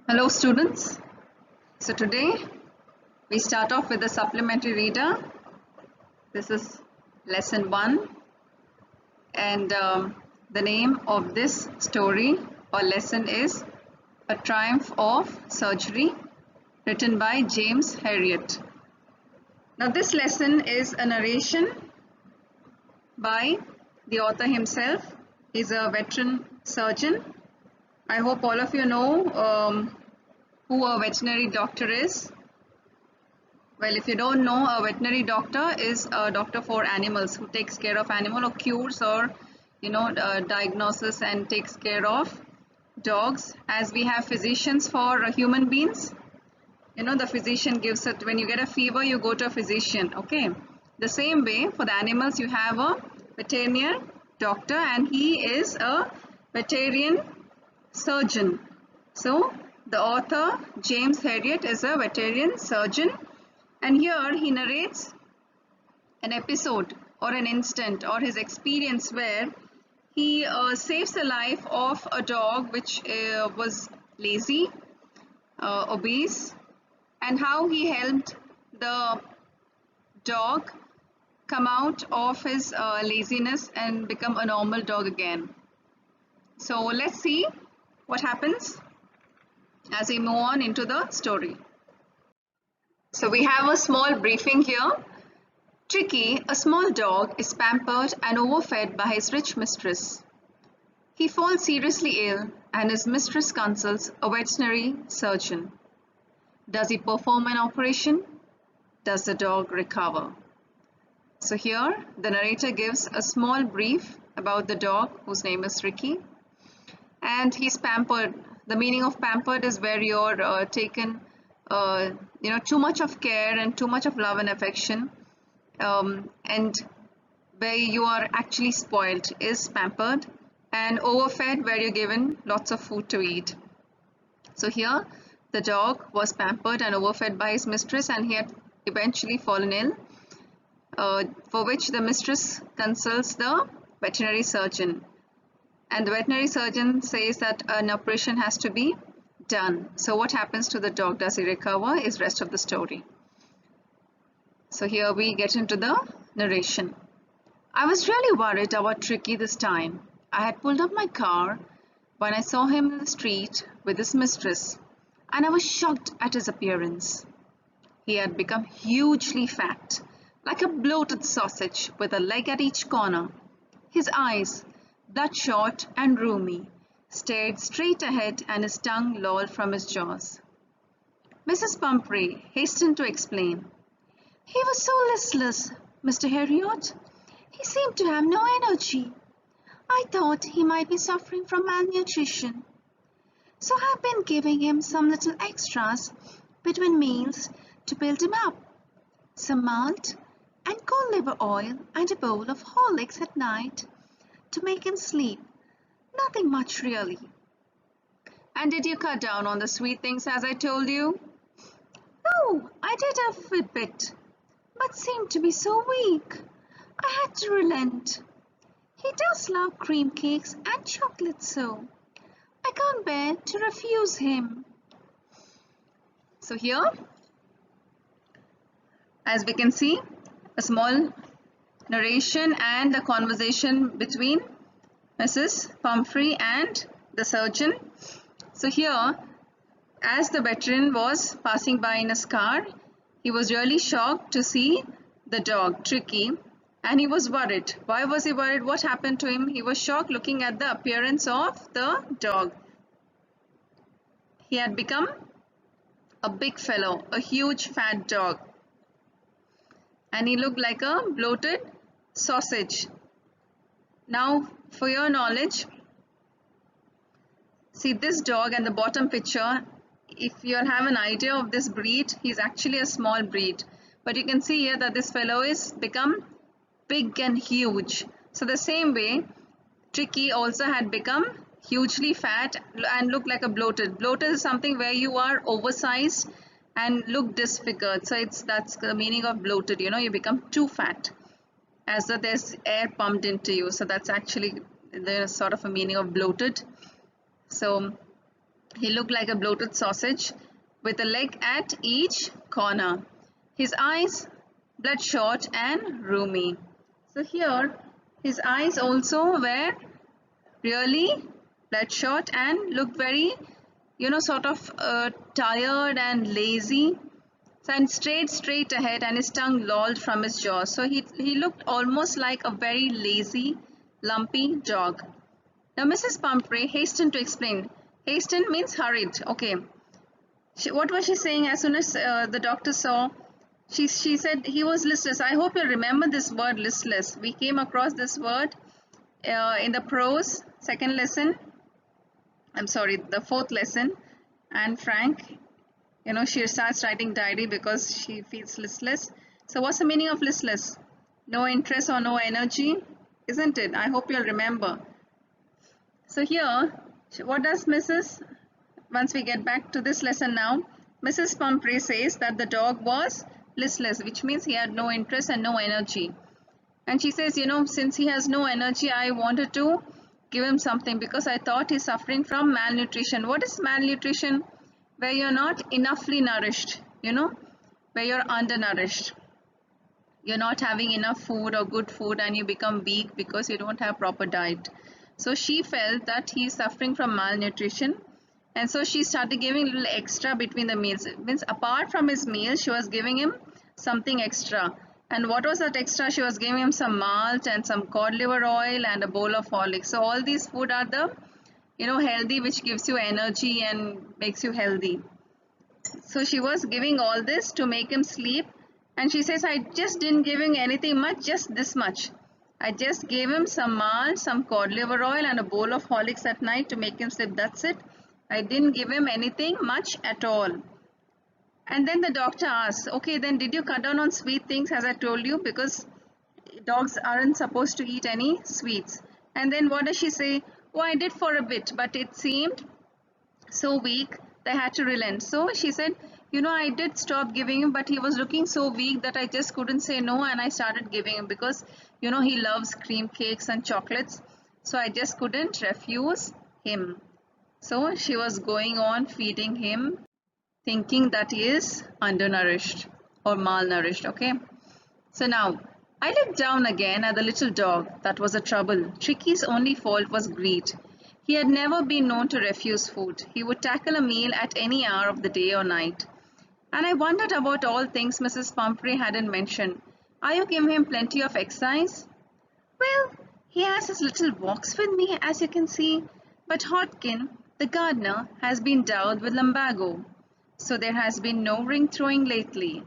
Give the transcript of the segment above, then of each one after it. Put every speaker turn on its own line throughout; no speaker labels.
Hello students. So today we start off with a supplementary reader. This is lesson 1 and the name of this story or lesson is A Triumph of Surgery, written by James Herriot. Now this lesson is a narration by the author himself. He's a veteran surgeon. I hope all of you know who a veterinary doctor is. Well, if you don't know, a veterinary doctor is a doctor for animals who takes care of animal or cures or diagnoses and takes care of dogs. As we have physicians for human beings, the physician gives it when you get a fever, you go to a physician. Okay, the same way for the animals, you have a veterinary doctor, and he is a veterinarian surgeon. So the author James Herriot is a veterinarian surgeon. And here he narrates an episode or an instant or his experience where he saves the life of a dog which was lazy, obese, and how he helped the dog come out of his laziness and become a normal dog again. So let's see what happens as we move on into the story. So we have a small briefing here. Tricky, a small dog, is pampered and overfed by his rich mistress. He falls seriously ill and his mistress consults a veterinary surgeon. Does he perform an operation? Does the dog recover? So here the narrator gives a small brief about the dog whose name is Ricky, and he's pampered. The meaning of pampered is where you're taken too much of care and too much of love and affection, and where you are actually spoiled is pampered, and overfed where you're given lots of food to eat. So here the dog was pampered and overfed by his mistress, and he had eventually fallen ill, for which the mistress consults the veterinary surgeon, and the veterinary surgeon says that an operation has to be done. So what happens to the dog? Does he recover? Is rest of the story. So here we get into the narration. I was really worried about Tricky this time. I had pulled up my car when I saw him in the street with his mistress, and I was shocked at his appearance. He had become hugely fat, like a bloated sausage with a leg at each corner. His eyes, bloodshot and rheumy, stared straight ahead, and his tongue lolled from his jaws. Mrs. Pumphrey hastened to explain. He was so listless, Mr. Herriot. He seemed to have no energy. I thought he might be suffering from malnutrition. So I've been giving him some little extras between meals to build him up. Some malt and cod liver oil and a bowl of Horlicks at night to make him sleep. Nothing much, really. And did you cut down on the sweet things as I told you? Oh, I did a bit, but seemed to be so weak. I had to relent. He does love cream cakes and chocolate so. I can't bear to refuse him. So here, as we can see, a small narration and a conversation between Mrs. Pumphrey and the surgeon. So here, as the veteran was passing by in his car, he was really shocked to see the dog, Tricky, and he was worried. Why was he worried? What happened to him? He was shocked looking at the appearance of the dog. He had become a big fellow, a huge fat dog, and he looked like a bloated sausage. Now, for your knowledge, see this dog and the bottom picture. If you have an idea of this breed, he's actually a small breed. But you can see here that this fellow is become big and huge. So the same way, Tricky also had become hugely fat and looked like a bloated. Bloated is something where you are oversized and look disfigured. So that's the meaning of bloated. You become too fat, as though there's air pumped into you. So that's actually the sort of a meaning of bloated. So He looked like a bloated sausage with a leg at each corner. His eyes bloodshot and rheumy. So here his eyes also were really bloodshot and looked very, sort of tired and lazy. So, and straight ahead, and his tongue lolled from his jaws. So he looked almost like a very lazy, lumpy dog. Now Mrs. Pumphrey hastened to explain. Hastened means hurried. Okay. What was she saying as soon as the doctor saw? She said he was listless. I hope you remember this word listless. We came across this word in the prose second lesson. I'm sorry, the fourth lesson. And Frank, she starts writing diary because she feels listless. So what's the meaning of listless? No interest or no energy, isn't it? I hope you'll remember. So here, what does once we get back to this lesson now, Mrs. Pumphrey says that the dog was listless, which means he had no interest and no energy. And she says, since he has no energy, I wanted to give him something because I thought he's suffering from malnutrition. What is malnutrition? Where you're not enoughly nourished, where you're undernourished. You're not having enough food or good food and you become weak because you don't have proper diet. So she felt that he's suffering from malnutrition, and so she started giving a little extra between the meals. It means apart from his meals, she was giving him something extra. And what was that extra? She was giving him some malt and some cod liver oil and a bowl of Horlicks. So all these food are the, healthy, which gives you energy and makes you healthy. So she was giving all this to make him sleep. And she says, I just didn't give him anything much, just this much. I just gave him some malt, some cod liver oil and a bowl of Horlicks at night to make him sleep. That's it. I didn't give him anything much at all. And then the doctor asks, okay, then did you cut down on sweet things as I told you? Because dogs aren't supposed to eat any sweets. And then what does she say? Oh, I did for a bit, but it seemed so weak, they had to relent. So she said, I did stop giving him, but he was looking so weak that I just couldn't say no, and I started giving him because, he loves cream cakes and chocolates. So I just couldn't refuse him. So she was going on feeding him, thinking that he is undernourished or malnourished, okay? So now, I looked down again at the little dog. That was the trouble. Tricky's only fault was greed. He had never been known to refuse food. He would tackle a meal at any hour of the day or night. And I wondered about all things Mrs. Pumphrey hadn't mentioned. Are you giving him plenty of exercise? Well, he has his little walks with me, as you can see. But Hodkin, the gardener, has been down with lumbago. So there has been no ring throwing lately.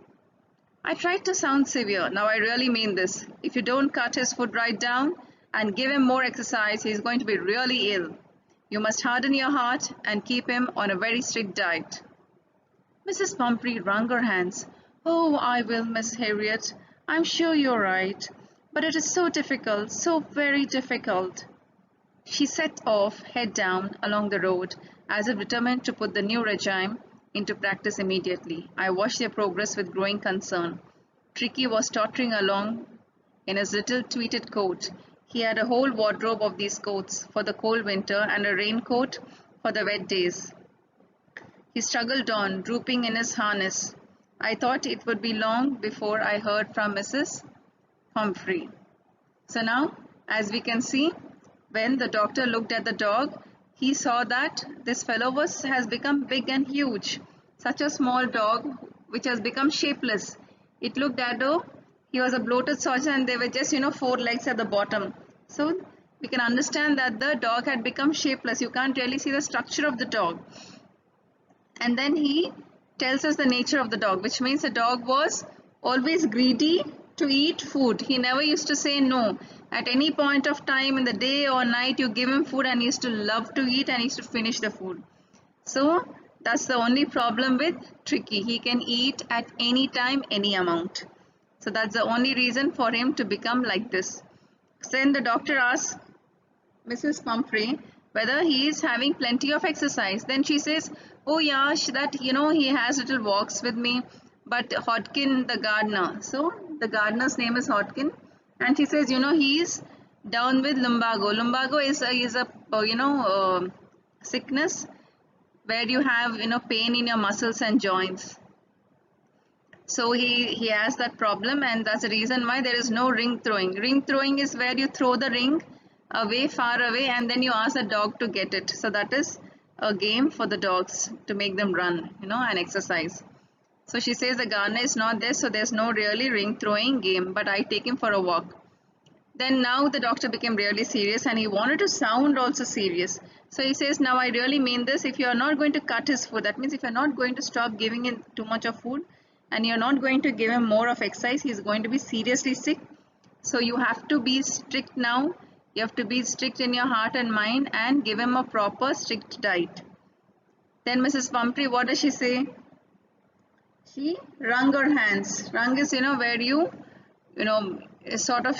I tried to sound severe. Now I really mean this. If you don't cut his foot right down and give him more exercise, he's going to be really ill. You must harden your heart and keep him on a very strict diet. Mrs. Pumphrey wrung her hands. Oh, I will, Miss Harriet. I'm sure you're right. But it is so difficult, so very difficult. She set off, head down, along the road, as if determined to put the new regime into practice immediately. I watched their progress with growing concern. Tricky was tottering along in his little tweeted coat. He had a whole wardrobe of these coats for the cold winter and a raincoat for the wet days. He struggled on, drooping in his harness. I thought it would be long before I heard from Mrs. Pumphrey. So now, as we can see, when the doctor looked at the dog, he saw that this fellow has become big and huge. Such a small dog which has become shapeless. It looked as though he was a bloated sausage and there were just, 4 legs at the bottom. So we can understand that the dog had become shapeless. You can't really see the structure of the dog. And then he tells us the nature of the dog, which means the dog was always greedy to eat food. He never used to say no. At any point of time in the day or night, you give him food and he used to love to eat and he used to finish the food. So that's the only problem with Tricky. He can eat at any time, any amount. So that's the only reason for him to become like this. Then the doctor asks Mrs. Pumphrey whether he is having plenty of exercise. Then she says, oh yeah, that, he has little walks with me. But Hodkin, the gardener, so the gardener's name is Hodkin. And she says, he's down with lumbago. Lumbago is a sickness where you have, pain in your muscles and joints. So he has that problem, and that's the reason why there is no ring throwing. Ring throwing is where you throw the ring away, far away, and then you ask the dog to get it. So that is a game for the dogs to make them run, and exercise. So she says the gardener is not there, so there's no really ring throwing game, but I take him for a walk. Then now the doctor became really serious, and he wanted to sound also serious. So he says, now I really mean this. If you're not going to cut his food, that means if you're not going to stop giving him too much of food and you're not going to give him more of exercise, he's going to be seriously sick. So you have to be strict now. You have to be strict in your heart and mind and give him a proper strict diet. Then Mrs. Pumphrey, what does she say? She wrung her hands. Wrung is, where you sort of,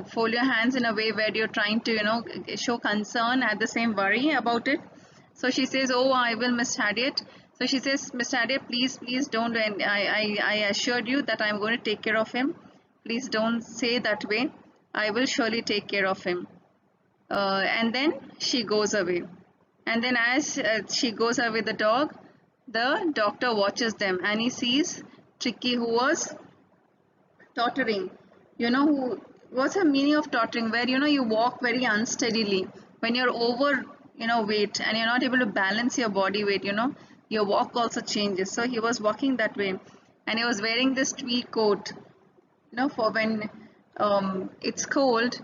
fold your hands in a way where you're trying to, show concern, at the same worry about it. So she says, oh, I will, Miss Harriet. So she says, Miss Harriet, please don't, and I assured you that I'm going to take care of him. Please don't say that way. I will surely take care of him. And then she goes away. And then as she goes away with the dog, the doctor watches them and he sees Tricky, who was tottering. What's the meaning of tottering? Where, you walk very unsteadily. When you're over, weight, and you're not able to balance your body weight, your walk also changes. So he was walking that way, and he was wearing this tweed coat, for when it's cold,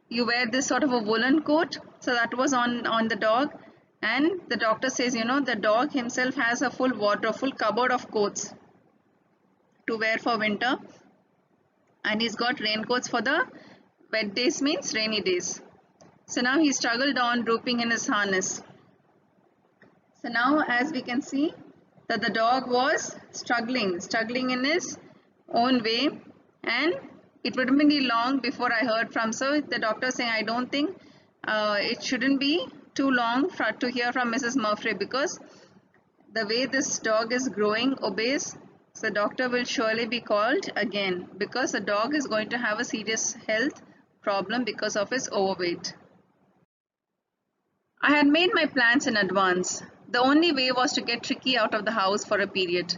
you wear this sort of a woolen coat. So that was on the dog. And the doctor says, the dog himself has a full wardrobe, full cupboard of coats to wear for winter. And he's got raincoats for the wet days, means rainy days. So now he struggled on, drooping in his harness. So now as we can see that the dog was struggling in his own way, and it wouldn't be long before I heard from, so the doctor saying, I don't think it shouldn't be too long to hear from Mrs. Murphy, because the way this dog is growing obese. So the doctor will surely be called again, because the dog is going to have a serious health problem because of his overweight. I had made my plans in advance. The only way was to get Tricky out of the house for a period.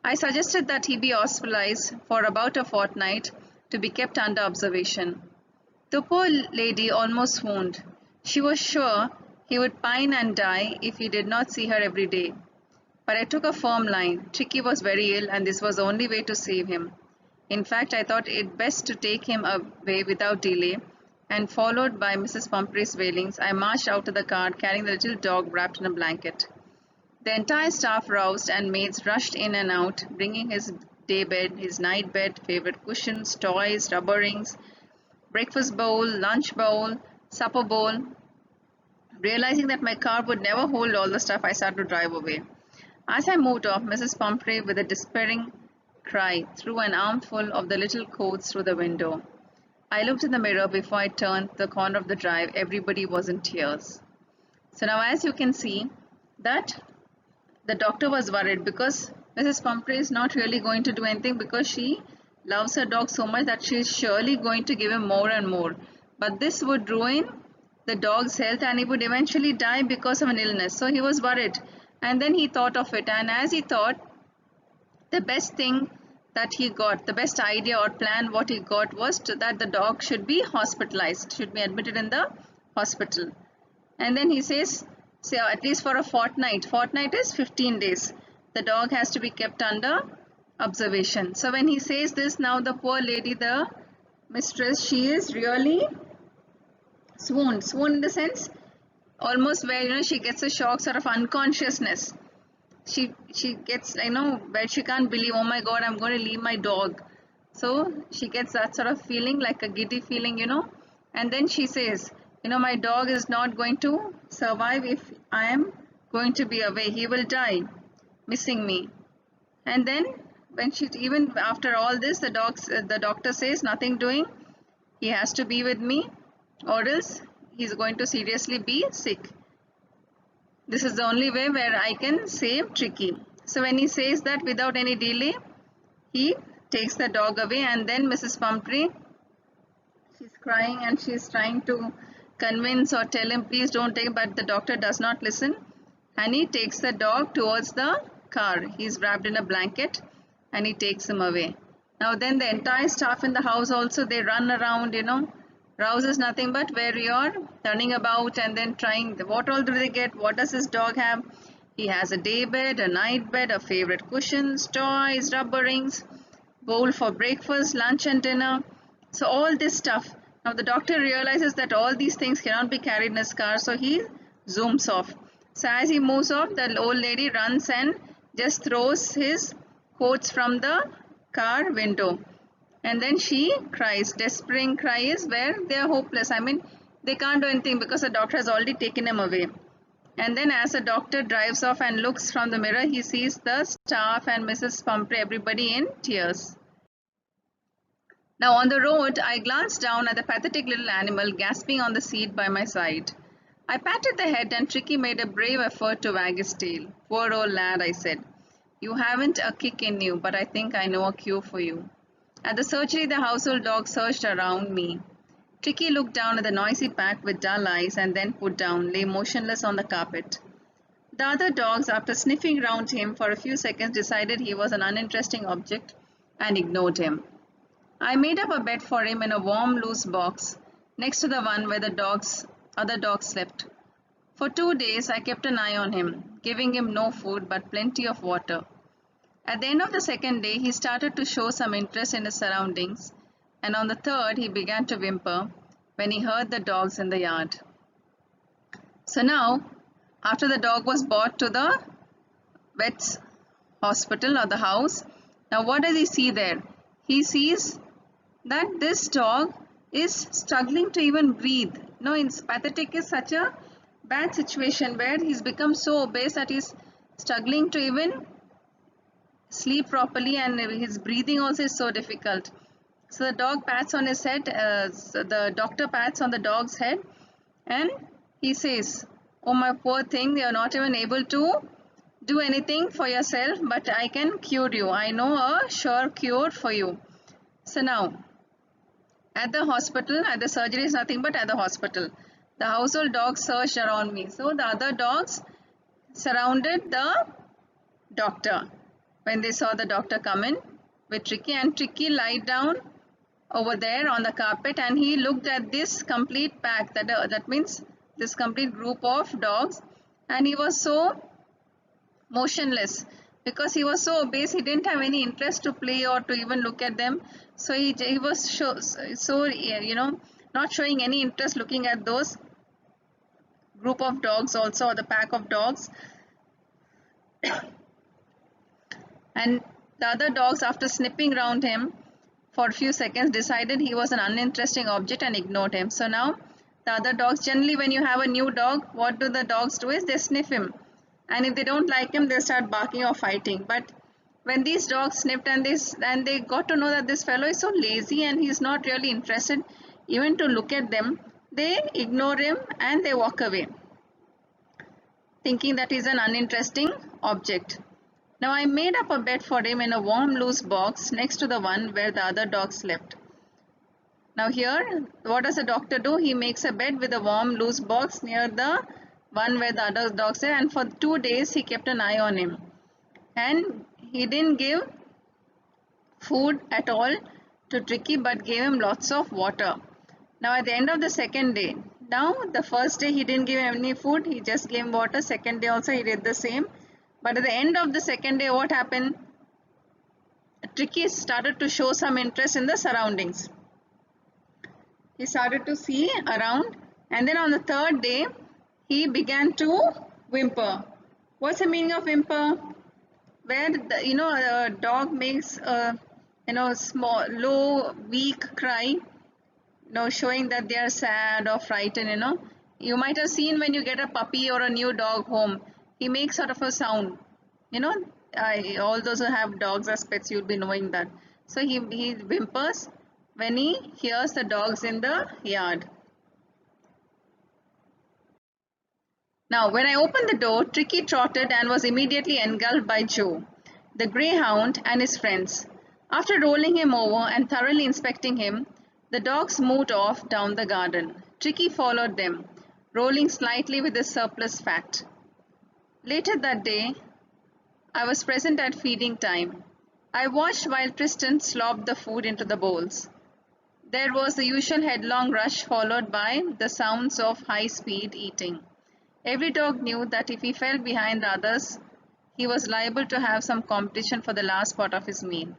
I suggested that he be hospitalized for about a fortnight to be kept under observation. The poor lady almost swooned. She was sure he would pine and die if he did not see her every day. But I took a firm line. Tricky was very ill, and this was the only way to save him. In fact, I thought it best to take him away without delay, and followed by Mrs. Pumphrey's wailings, I marched out to the car carrying the little dog wrapped in a blanket. The entire staff roused, and maids rushed in and out, bringing his day bed, his night bed, favorite cushions, toys, rubber rings, breakfast bowl, lunch bowl, supper bowl. Realizing that my car would never hold all the stuff, I started to drive away. As I moved off, Mrs. Pumphrey, with a despairing cry, threw an armful of the little coats through the window. I looked in the mirror before I turned the corner of the drive. Everybody was in tears. So now as you can see that the doctor was worried, because Mrs. Pumphrey is not really going to do anything, because she loves her dog so much that she is surely going to give him more and more. But this would ruin the dog's health, and he would eventually die because of an illness. So he was worried. And then he thought of it, and as he thought, the best thing that he got, the best idea or plan what he got was that the dog should be hospitalized, should be admitted in the hospital. And then he says, at least for a fortnight. Fortnight is 15 days. The dog has to be kept under observation. So when he says this, now the poor lady, the mistress, she is really swooned. Swooned in the sense, almost where she gets a shock, sort of unconsciousness. She gets where she can't believe, oh my god, I'm going to leave my dog. So she gets that sort of feeling, like a giddy feeling, and then she says, my dog is not going to survive if I am going to be away. He will die missing me. And then when even after all this, the doctor says, nothing doing, he has to be with me, or else he's going to seriously be sick. This is the only way where I can save Tricky. So when he says that, without any delay, he takes the dog away, and then Mrs. Pumphrey, she's crying and she's trying to convince or tell him, please don't take him, but the doctor does not listen. and he takes the dog towards the car. He's wrapped in a blanket and he takes him away. Now then the entire staff in the house also, they run around, Rouse is nothing but where you're turning about and then trying, what all do they get? What does this dog have? He has a day bed, a night bed, a favorite cushions, toys, rubber rings, bowl for breakfast, lunch and dinner. So all this stuff. Now the doctor realizes that all these things cannot be carried in his car, so he zooms off. So as he moves off, the old lady runs and just throws his coats from the car window. And then she cries. Despairing cry is where they are hopeless. I mean, they can't do anything because the doctor has already taken him away. And then as the doctor drives off and looks from the mirror, he sees the staff and Mrs. Pumphrey, everybody in tears. Now on the road, I glanced down at the pathetic little animal gasping on the seat by my side. I patted the head and Tricky made a brave effort to wag his tail. Poor old lad, I said. You haven't a kick in you, but I think I know a cure for you. At the surgery, the household dog searched around me. Tricky looked down at the noisy pack with dull eyes and then put down, lay motionless on the carpet. The other dogs, after sniffing round him for a few seconds, decided he was an uninteresting object and ignored him. I made up a bed for him in a warm, loose box next to the one where the other dogs slept. For 2 days, I kept an eye on him, giving him no food but plenty of water. At the end of the second day, he started to show some interest in his surroundings, and on the third, he began to whimper when he heard the dogs in the yard. So now, after the dog was brought to the vet's hospital or the house, now what does he see there? He sees that this dog is struggling to even breathe. Pathetic is such a bad situation where he's become so obese that he's struggling to even sleep properly, and his breathing also is so difficult. So the dog pats on his head, so the doctor pats on the dog's head and he says, "Oh my poor thing, you're not even able to do anything for yourself, but I can cure you. I know a sure cure for you." So now, at the hospital, at the surgery is nothing but at the hospital, the household dogs searched around me. So the other dogs surrounded the doctor when they saw the doctor come in with Tricky, and Tricky lied down over there on the carpet and he looked at this complete pack, that means this complete group of dogs, and he was so motionless because he was so obese. He didn't have any interest to play or to even look at them. So he was not showing any interest looking at those group of dogs also, or the pack of dogs. And the other dogs, after sniffing around him for a few seconds, decided he was an uninteresting object and ignored him. So now the other dogs, generally when you have a new dog, what do the dogs do is they sniff him, and if they don't like him, they start barking or fighting. But when these dogs sniffed and they got to know that this fellow is so lazy and he's not really interested even to look at them, they ignore him and they walk away, thinking that he's an uninteresting object. Now I made up a bed for him in a warm, loose box next to the one where the other dogs slept. Now here, what does the doctor do? He makes a bed with a warm, loose box near the one where the other dogs are, and for 2 days he kept an eye on him. And he didn't give food at all to Tricky, but gave him lots of water. Now at the end of the second day, now the first day he didn't give him any food, he just gave him water. Second day also he did the same. But at the end of the second day, what happened? Tricky started to show some interest in the surroundings. He started to see around, and then on the third day, he began to whimper. What's the meaning of whimper? Where a dog makes a small, low, weak cry, showing that they are sad or frightened. You might have seen when you get a puppy or a new dog home, he makes sort of a sound. All those who have dogs as pets, you'll be knowing that. So he whimpers when he hears the dogs in the yard. Now, when I opened the door, Tricky trotted and was immediately engulfed by Joe, the greyhound, and his friends. After rolling him over and thoroughly inspecting him, the dogs moved off down the garden. Tricky followed them, rolling slightly with his surplus fat. Later that day, I was present at feeding time. I watched while Tristan slopped the food into the bowls. There was the usual headlong rush followed by the sounds of high-speed eating. Every dog knew that if he fell behind the others, he was liable to have some competition for the last part of his meal.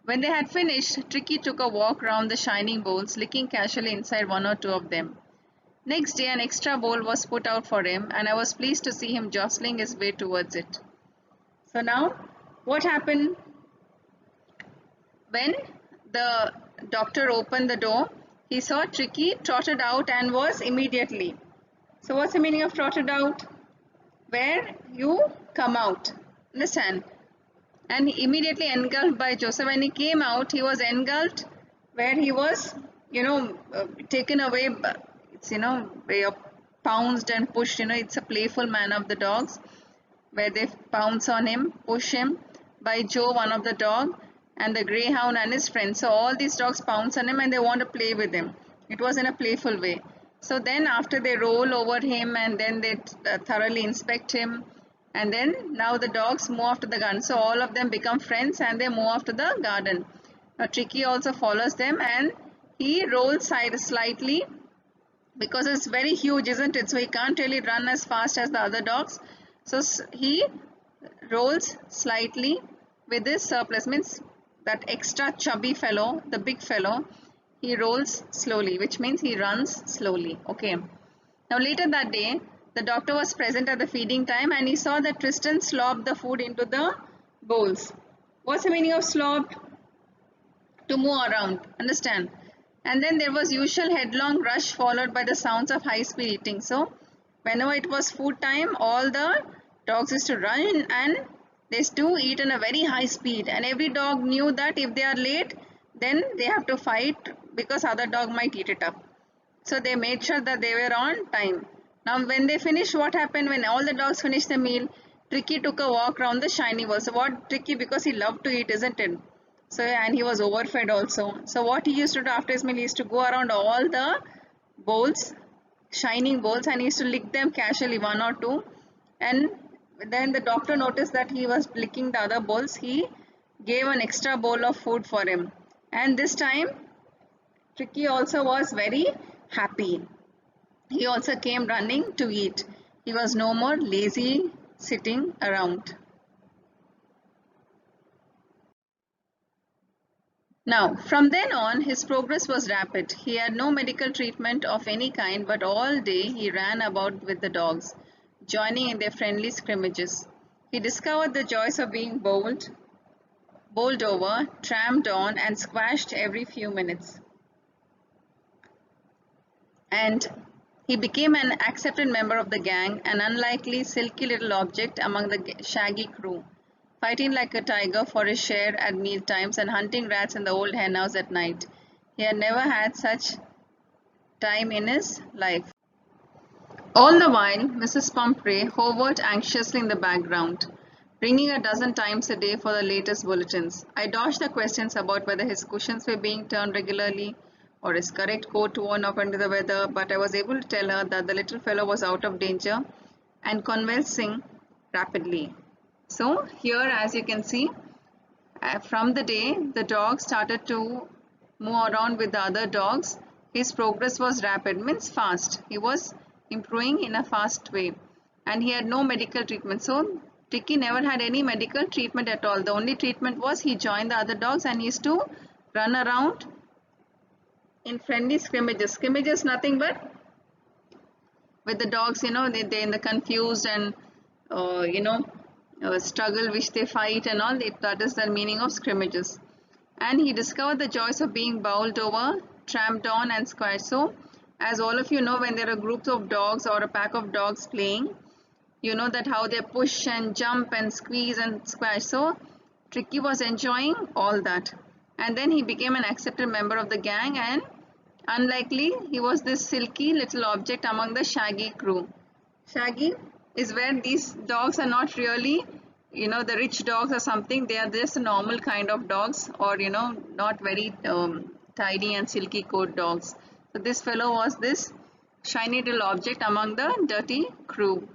When they had finished, Tricky took a walk round the shining bowls, licking casually inside one or two of them. Next day, an extra bowl was put out for him, and I was pleased to see him jostling his way towards it. So now, what happened when the doctor opened the door? He saw Tricky trotted out and was immediately. So what's the meaning of trotted out? Where you come out. Understand? And he immediately engulfed by Joseph. When he came out, he was engulfed where he was, taken away. It's, way of pounced and pushed. It's a playful manner of the dogs where they pounce on him, push him by Joe, one of the dog, and the greyhound and his friends. So all these dogs pounce on him and they want to play with him. It was in a playful way. So then after they roll over him and then they thoroughly inspect him, and then now the dogs move off to the garden. So all of them become friends and they move off to the garden. Now Tricky also follows them and he rolls slightly because it's very huge, isn't it? So he can't really run as fast as the other dogs. So he rolls slightly with this surplus, means that extra chubby fellow, the big fellow, he rolls slowly, which means he runs slowly. Okay. Now later that day, the doctor was present at the feeding time and he saw that Tristan slopped the food into the bowls. What's the meaning of slopped? To move around. Understand? And then there was usual headlong rush followed by the sounds of high-speed eating. So whenever it was food time, all the dogs used to run and they used to eat in a very high speed. And every dog knew that if they are late, then they have to fight because other dog might eat it up. So they made sure that they were on time. Now when they finished, what happened when all the dogs finished the meal? Tricky took a walk around the shiny bowl. So what Tricky, because he loved to eat, isn't it? So and he was overfed also. So what he used to do after his meal, he used to go around all the bowls, shining bowls, and he used to lick them casually, one or two. And then the doctor noticed that he was licking the other bowls. He gave an extra bowl of food for him. And this time, Tricky also was very happy. He also came running to eat. He was no more lazy sitting around. Now, from then on, his progress was rapid. He had no medical treatment of any kind, but all day he ran about with the dogs, joining in their friendly scrimmages. He discovered the joys of being bowled over, tramped on, and squashed every few minutes. And he became an accepted member of the gang, an unlikely, silky little object among the shaggy crew, fighting like a tiger for his share at meal times and hunting rats in the old henhouse at night. He had never had such time in his life. All the while, Mrs. Pumphrey hovered anxiously in the background, ringing a dozen times a day for the latest bulletins. I dodged the questions about whether his cushions were being turned regularly or his correct coat worn up under the weather, but I was able to tell her that the little fellow was out of danger and convalescing rapidly. So here, as you can see, from the day the dog started to move around with the other dogs, his progress was rapid, means fast. He was improving in a fast way and he had no medical treatment. So Tricky never had any medical treatment at all. The only treatment was he joined the other dogs and he used to run around in friendly scrimmages. Scrimmages nothing but with the dogs, they're in the confused and struggle which they fight and all. That is the meaning of scrimmages. And he discovered the joys of being bowled over, tramped on and squashed. So as all of you know, when there are groups of dogs or a pack of dogs playing, you know that how they push and jump and squeeze and squash. So Tricky was enjoying all that. And then he became an accepted member of the gang, and unlikely, he was this silky little object among the shaggy crew. Shaggy is where these dogs are not really, the rich dogs or something. They are just a normal kind of dogs, or, not very tidy and silky coat dogs. So this fellow was this shiny little object among the dirty crew.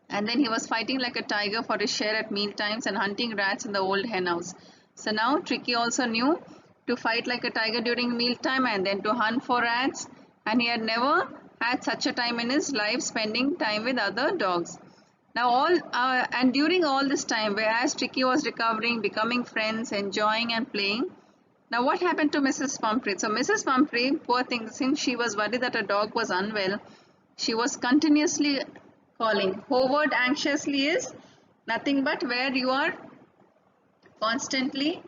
And then he was fighting like a tiger for his share at meal times and hunting rats in the old hen house. So now Tricky also knew to fight like a tiger during mealtime and then to hunt for rats. And he had never had such a time in his life spending time with other dogs. Now and during all this time, whereas Tricky was recovering, becoming friends, enjoying and playing. Now what happened to Mrs. Pumphrey? So Mrs. Pumphrey, poor thing, since she was worried that her dog was unwell, she was continuously calling. Hovered anxiously is nothing but where you are constantly,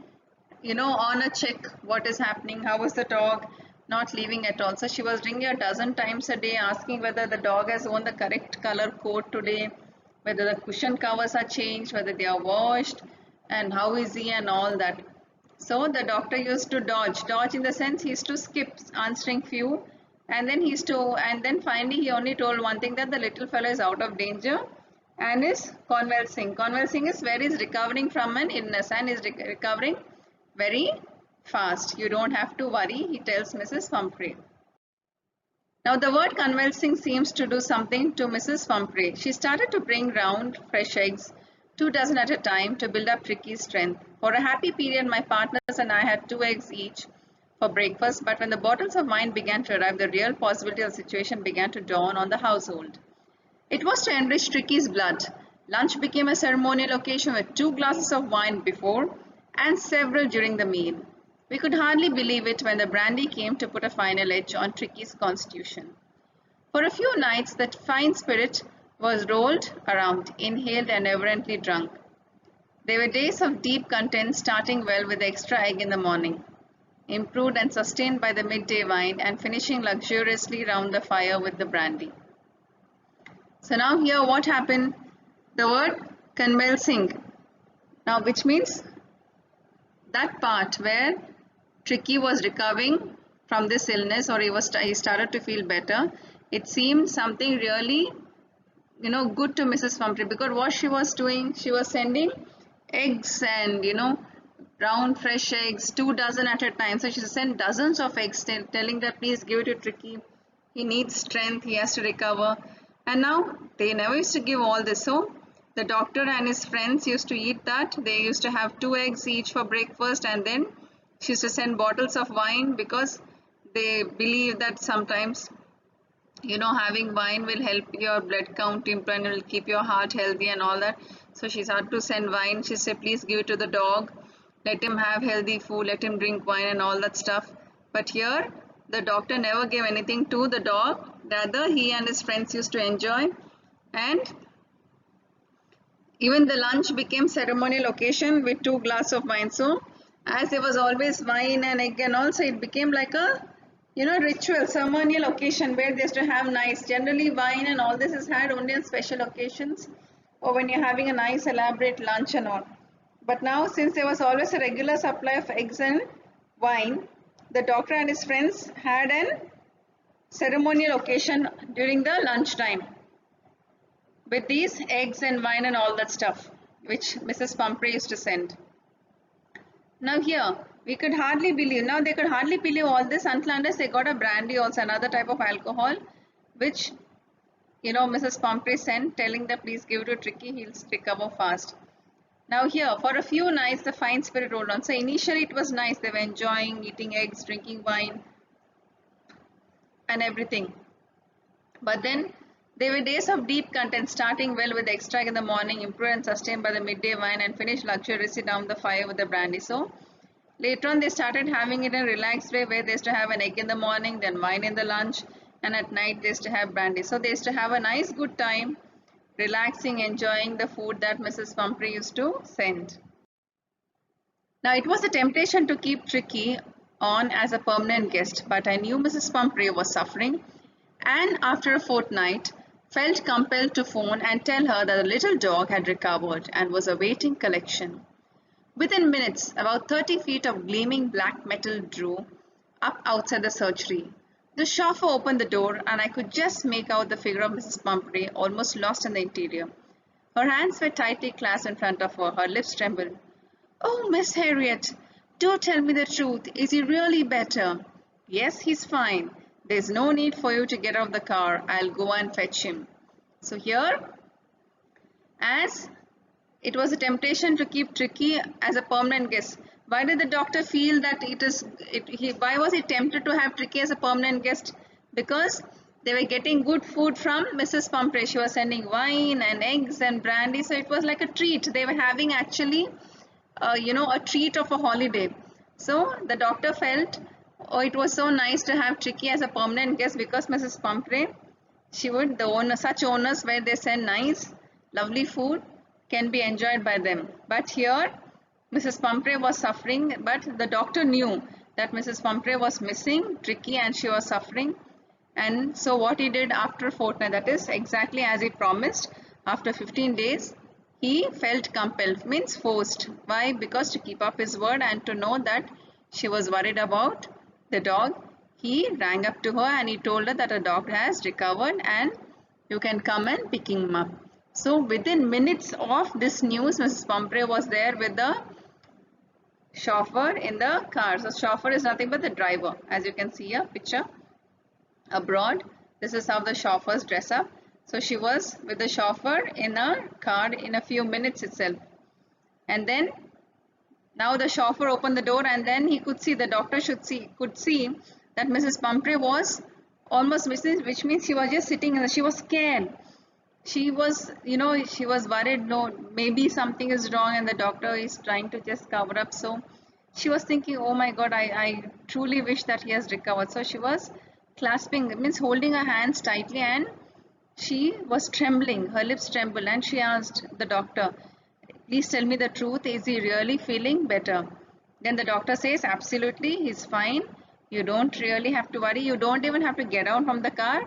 on a check what is happening, how is the dog, not leaving at all. So she was ringing a dozen times a day asking whether the dog has worn the correct color coat today, whether the cushion covers are changed, whether they are washed, and how is he and all that. So the doctor used to dodge in the sense he used to skip answering few, and then finally he only told one thing, that the little fellow is out of danger and is convalescing. Convalescing is where he is recovering from an illness and is recovering very fast. You don't have to worry, he tells Mrs. Pumphrey. Now the word convalescing seems to do something to Mrs. Pumphrey. She started to bring round fresh eggs, 2 dozen at a time, to build up Tricky's strength. For a happy period, my partners and I had 2 eggs each for breakfast, but when the bottles of wine began to arrive, the real possibility of the situation began to dawn on the household. It was to enrich Tricky's blood. Lunch became a ceremonial occasion with 2 glasses of wine before and several during the meal. We could hardly believe it when the brandy came to put a final edge on Tricky's constitution. For a few nights, that fine spirit was rolled around, inhaled and reverently drunk. There were days of deep content, starting well with the extra egg in the morning, improved and sustained by the midday wine, and finishing luxuriously round the fire with the brandy. So now here what happened? The word convalescing, now which means that part where Tricky was recovering from this illness, or he started to feel better. It seemed something really good to Mrs. Pumphrey, because what she was doing, she was sending eggs and round fresh eggs, 2 dozen at a time. So she sent dozens of eggs, telling that please give it to Tricky, he needs strength, he has to recover. And now they never used to give all this. So the doctor and his friends used to eat that. They used to have 2 eggs each for breakfast, and then she used to send bottles of wine, because they believe that sometimes having wine will help your blood count improve and will keep your heart healthy and all that. So she started to send wine. She said please give it to the dog, let him have healthy food, let him drink wine and all that stuff. But here the doctor never gave anything to the dog, rather he and his friends used to enjoy, and even the lunch became ceremonial occasion with 2 glasses of wine. So as there was always wine and egg and also, it became like a ritual ceremonial occasion where they used to have nice, generally wine and all this is had only on special occasions or when you're having a nice elaborate lunch and all. But now, since there was always a regular supply of eggs and wine, the doctor and his friends had an ceremonial occasion during the lunchtime with these eggs and wine and all that stuff which Mrs. Pumphrey used to send. Now here we could hardly believe, now they could hardly believe all this until unless they got a brandy, also another type of alcohol, which Mrs. Pumphrey sent, telling that please give it to Tricky, he'll recover fast. Now here for a few nights the fine spirit rolled on. So initially it was nice, they were enjoying eating eggs, drinking wine and everything, but then there were days of deep content, starting well with the extract in the morning, improved and sustained by the midday wine, and finished luxuriously down the fire with the brandy. So later on they started having it in a relaxed way where they used to have an egg in the morning, then wine in the lunch, and at night they used to have brandy. So they used to have a nice good time, relaxing, enjoying the food that Mrs. Pumphrey used to send. Now it was a temptation to keep Tricky on as a permanent guest, but I knew Mrs. Pumphrey was suffering, and after a fortnight felt compelled to phone and tell her that the little dog had recovered and was awaiting collection. Within minutes, about 30 feet of gleaming black metal drew up outside the surgery. The chauffeur opened the door, and I could just make out the figure of Mrs. Pumphrey, almost lost in the interior. Her hands were tightly clasped in front of her. Her lips trembled. "Oh, Miss Harriet, do tell me the truth. Is he really better?" "Yes, he's fine. There's no need for you to get out of the car. I'll go and fetch him." So here as it was a temptation to keep Tricky as a permanent guest. Why did the doctor feel that why was he tempted to have Tricky as a permanent guest? Because they were getting good food from Mrs. Pumphrey. She was sending wine and eggs and brandy, so it was like a treat. They were having actually, a treat of a holiday. So the doctor felt, oh, it was so nice to have Tricky as a permanent guest because Mrs. Pumphrey, such owners where they send nice, lovely food can be enjoyed by them. But here, Mrs. Pumphrey was suffering, but the doctor knew that Mrs. Pumphrey was missing Tricky and she was suffering. And so what he did after a fortnight, that is exactly as he promised, after 15 days, he felt compelled, means forced. Why? Because to keep up his word and to know that she was worried about the dog, he rang up to her and he told her that a dog has recovered and you can come and pick him up. So within minutes of this news, Mrs. Pumphrey was there with the chauffeur in the car. So chauffeur is nothing but the driver. As you can see a picture abroad, this is how the chauffeurs dress up. So she was with the chauffeur in a car in a few minutes itself. And then now the chauffeur opened the door and then he could see, the doctor could see that Mrs. Pumphrey was almost missing, which means she was just sitting and she was scared. She was, she was worried, no, maybe something is wrong and the doctor is trying to just cover up. So she was thinking, oh my God, I truly wish that he has recovered. So she was clasping, it means holding her hands tightly, and she was trembling, her lips trembled, and she asked the doctor, please tell me the truth, is he really feeling better? Then the doctor says, absolutely, he's fine. You don't really have to worry. You don't even have to get out from the car.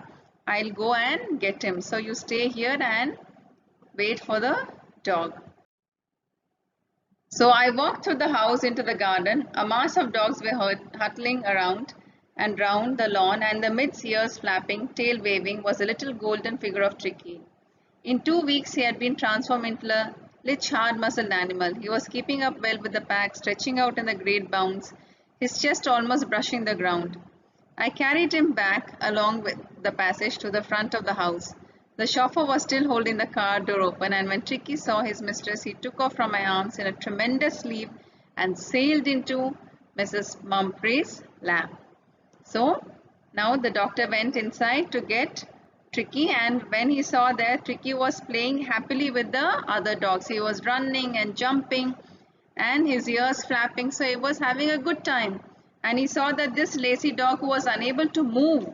I'll go and get him. So you stay here and wait for the dog. So I walked through the house into the garden. A mass of dogs were huddling around and round the lawn, and amidst ears flapping, tail waving, was a little golden figure of Tricky. In 2 weeks he had been transformed into a rich, hard-muscled animal. He was keeping up well with the pack, stretching out in the great bounds, his chest almost brushing the ground. I carried him back along with the passage to the front of the house. The chauffeur was still holding the car door open, and when Tricky saw his mistress, he took off from my arms in a tremendous leap and sailed into Mrs. Pumphrey's lap. So now the doctor went inside to get Tricky, and when he saw that Tricky was playing happily with the other dogs, he was running and jumping and his ears flapping, so he was having a good time. And he saw that this lazy dog, who was unable to move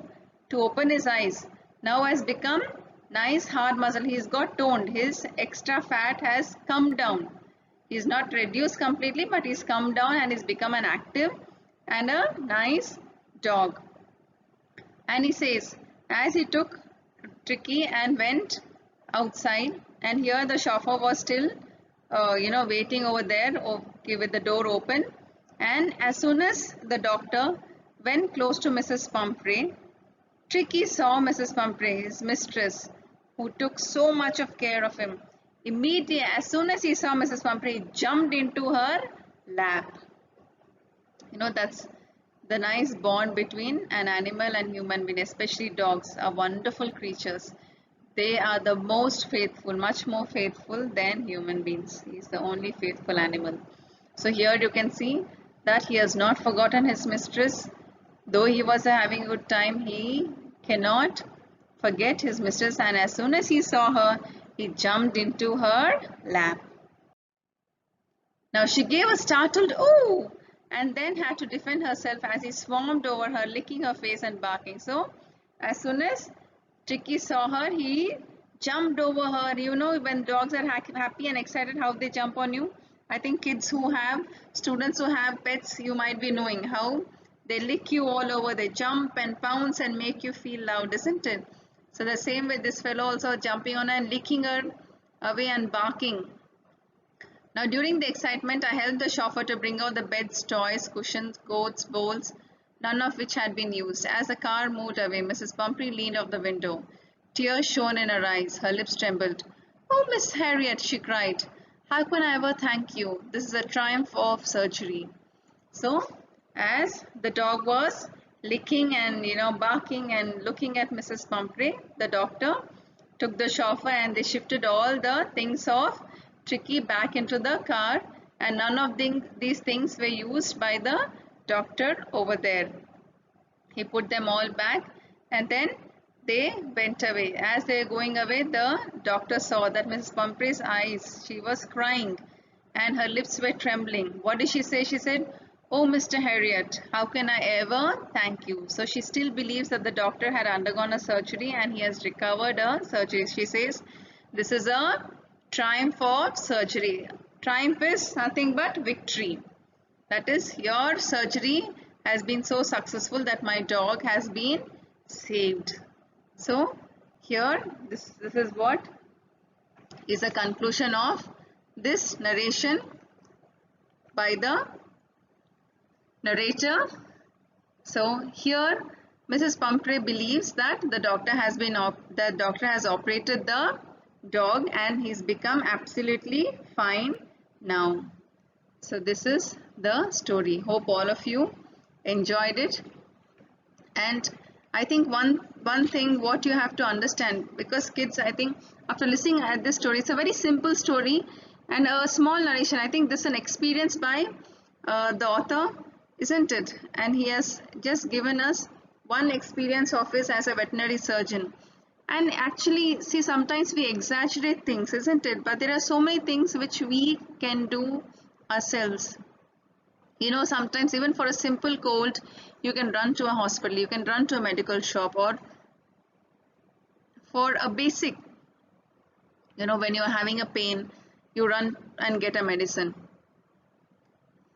to open his eyes, now has become nice hard muscle. He's got toned, his extra fat has come down. He's not reduced completely, but he's come down and he's become an active and a nice dog. And he says, as he took Tricky and went outside, and here the chauffeur was still waiting over there, okay, with the door open. And as soon as the doctor went close to Mrs. Pumphrey, Tricky saw Mrs. Pumphrey, his mistress, who took so much of care of him. Immediately, as soon as he saw Mrs. Pumphrey, he jumped into her lap. That's the nice bond between an animal and human being, especially dogs, are wonderful creatures. They are the most faithful, much more faithful than human beings. He is the only faithful animal. So here you can see that he has not forgotten his mistress. Though he was having a good time, he cannot forget his mistress, and as soon as he saw her, he jumped into her lap. Now she gave a startled "ooh" and then had to defend herself as he swarmed over her, licking her face and barking. So as soon as Tricky saw her, he jumped over her. When dogs are happy and excited, how they jump on you. I think students who have pets, you might be knowing how they lick you all over. They jump and pounce and make you feel loud, isn't it? So the same with this fellow, also jumping on her and licking her away and barking. Now during the excitement, I helped the chauffeur to bring out the beds, toys, cushions, coats, bowls, none of which had been used. As the car moved away, Mrs. Pumphrey leaned out the window. Tears shone in her eyes. Her lips trembled. "Oh, Miss Harriet," she cried. "How can I ever thank you? This is a triumph of surgery." So, as the dog was licking and barking and looking at Mrs. Pumphrey, the doctor took the chauffeur and they shifted all the things of Tricky back into the car, and none of these things were used by the doctor over there. He put them all back and then they went away. As they were going away, the doctor saw that Mrs. Pumphrey's eyes, she was crying and her lips were trembling. What did she say? She said, "Oh, Mr. Harriot, how can I ever thank you?" So she still believes that the doctor had undergone a surgery and he has recovered a surgery. She says, "This is a triumph of surgery." Triumph is nothing but victory. That is, your surgery has been so successful that my dog has been saved. So here, this is what is a conclusion of this narration by the narrator. So here Mrs. Pumphrey believes that the doctor has operated the dog and he's become absolutely fine now. So this is the story. Hope all of you enjoyed it. And I think one thing what you have to understand, because kids, I think after listening at this story, it's a very simple story and a small narration. I think this is an experience by the author, isn't it? And he has just given us one experience of his as a veterinary surgeon. And actually, see, sometimes we exaggerate things, isn't it? But there are so many things which we can do ourselves. You know, sometimes even for a simple cold, you can run to a hospital, you can run to a medical shop, or for a basic, you know, when you're having a pain, you run and get a medicine.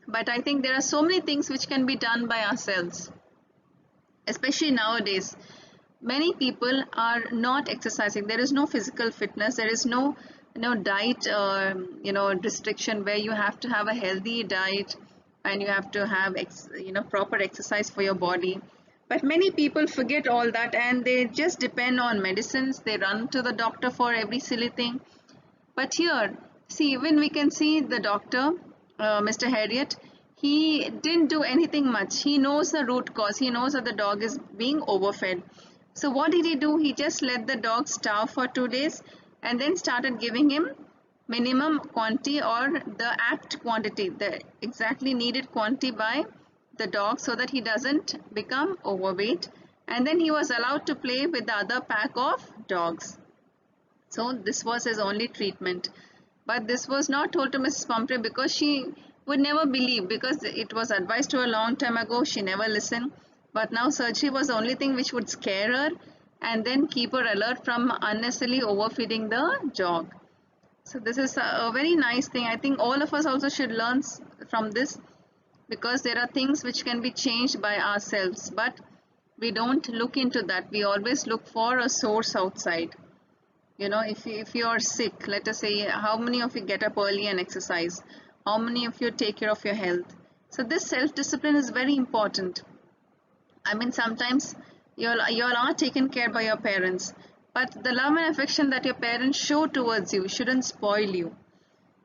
But I think there are so many things which can be done by ourselves, especially nowadays. Many people are not exercising. There is no physical fitness. There is no diet restriction where you have to have a healthy diet and you have to have proper exercise for your body. But many people forget all that and they just depend on medicines. They run to the doctor for every silly thing. But here, see, even we can see the doctor, Mr. Harriot, he didn't do anything much. He knows the root cause. He knows that the dog is being overfed. So what did he do? He just let the dog starve for 2 days and then started giving him minimum quantity or the apt quantity, the exactly needed quantity by the dog so that he doesn't become overweight. And then he was allowed to play with the other pack of dogs. So this was his only treatment. But this was not told to Mrs. Pumphrey because she would never believe, because it was advised to her a long time ago. She never listened. But now surgery was the only thing which would scare her and then keep her alert from unnecessarily overfeeding the dog. So this is a very nice thing. I think all of us also should learn from this, because there are things which can be changed by ourselves, but we don't look into that. We always look for a source outside. You know, if you are sick, let us say, how many of you get up early and exercise? How many of you take care of your health? So this self-discipline is very important. I mean, sometimes you all are taken care by your parents, but the love and affection that your parents show towards you shouldn't spoil you.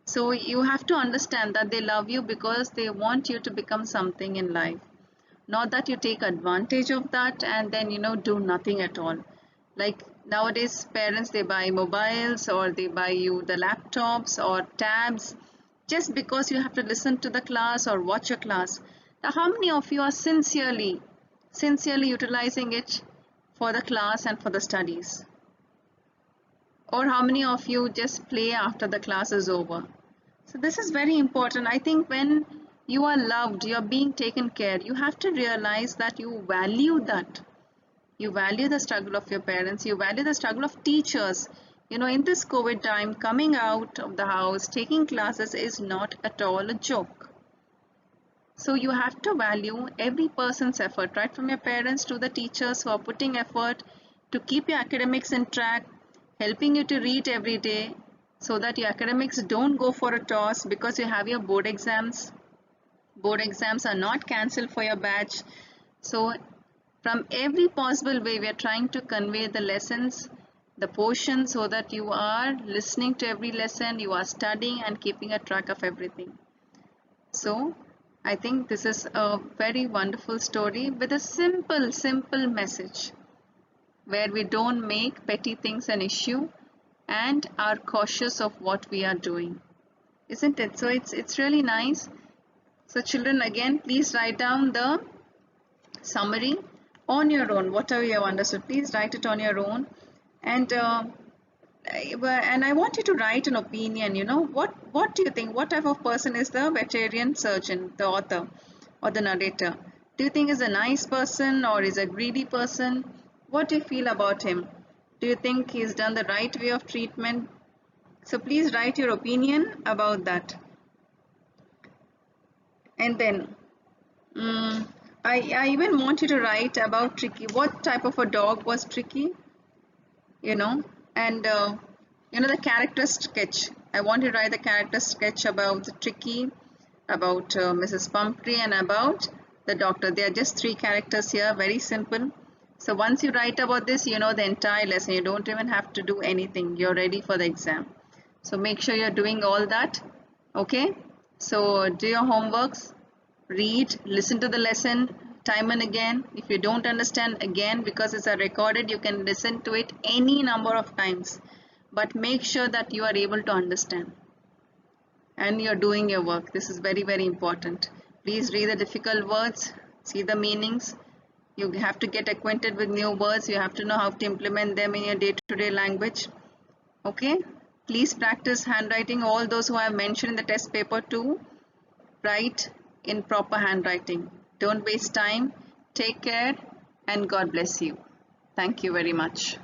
So you have to understand that they love you because they want you to become something in life. Not that you take advantage of that and then, do nothing at all. Like nowadays, parents, they buy mobiles or they buy you the laptops or tabs just because you have to listen to the class or watch a class. Now, how many of you are sincerely utilizing it for the class and for the studies? Or how many of you just play after the class is over? So this is very important. I think when you are loved, you are being taken care, you have to realize that you value that. You value the struggle of your parents, you value the struggle of teachers. You know, in this COVID time, coming out of the house, taking classes is not at all a joke. So you have to value every person's effort, right from your parents to the teachers who are putting effort to keep your academics in track, helping you to read every day so that your academics don't go for a toss because you have your board exams. Board exams are not cancelled for your batch. So from every possible way, we are trying to convey the lessons, the portion, so that you are listening to every lesson, you are studying and keeping a track of everything. So I think this is a very wonderful story with a simple message. where we don't make petty things an issue and are cautious of what we are doing, isn't it? So it's really nice. So children, again, please write down the summary on your own. Whatever you have understood, please write it on your own. And I want you to write an opinion. What do you think? What type of person is the veterinarian surgeon, the author or the narrator? Do you think is a nice person or is a greedy person? What do you feel about him? Do you think he's done the right way of treatment? So please write your opinion about that. And then I even want you to write about Tricky. What type of a dog was Tricky? And the character sketch. I want you to write the character sketch about Tricky, about Mrs. Pumphrey, and about the doctor. There are just 3 characters here, very simple. So once you write about this, you know the entire lesson. You don't even have to do anything. You're ready for the exam. So make sure you're doing all that. Okay? So do your homeworks, read, listen to the lesson time and again. If you don't understand, again, because it's a recorded, you can listen to it any number of times. But make sure that you are able to understand and you're doing your work. This is very, very important. Please read the difficult words, see the meanings. You have to get acquainted with new words. You have to know how to implement them in your day-to-day language. Okay? Please practice handwriting. All those who I have mentioned in the test paper too, write in proper handwriting. Don't waste time. Take care and God bless you. Thank you very much.